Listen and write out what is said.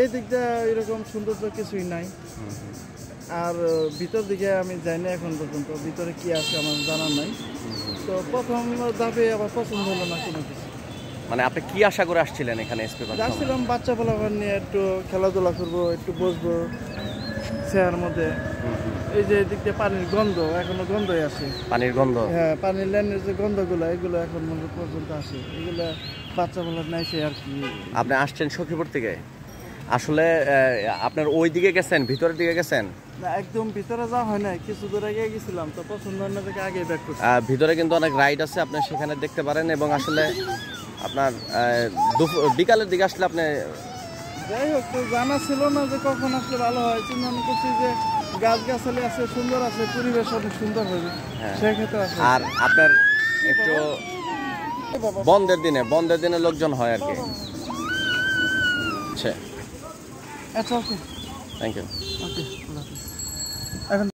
এই দিকটা এরকম সৌন্দর্য কিছুই নাই। আর ভিতর দিকে আমি যাই না এখন পর্যন্ত, ভিতরে কি আছে আমার জানা নাই। তো প্রথম ধাপে আবার পছন্দ হলো না কোনো কিছু। মানে আপনি কি আশা করে আসছিলেন এখানে এসপি পার্কে? আসছিলাম বাচ্চা পোলাপান নিয়ে একটু খেলাধুলা করবো, একটু বসবো চেয়ার মধ্যে। এই যে এদিক দিয়ে পানির গন্ধ, এখনো গন্ধই আসে। পানির গন্ধ? হ্যাঁ, পানির লাইনের যে গন্ধগুলো এগুলো এখন পর্যন্ত আসে। এগুলো বাচ্চা পোলার নাই সে আর কি। আপনি আসছেন সখীপুর থেকে, আসলে আপনার ওই দিকে গেছেন, ভিতরের দিকে গেছেন? না, একদম ভিতরে যাওয়া হয় না, কিছু দূর আগে গেছিলাম, তো পছন্দ হয় না থেকে আগে ব্যাক করছি। ভিতরে কিন্তু অনেক রাইড আছে, আপনি সেখানে দেখতে পারেন। এবং আসলে আপনার বিকালের দিকে আসলে আপনি, যাই হোক, তো জানা ছিল না যে কখন আসলে ভালো হয়। চিন্তা করছি যে গাছ গাছালি আছে, সুন্দর আছে, পরিবেশ অনেক সুন্দর হবে, সেক্ষেত্রে আসলে। আর আপনার একটু বন্ধের দিনে লোকজন হয় আর কি। আচ্ছা, আচ্ছা, ওকে, থ্যাংক ইউ। ওকে, এখন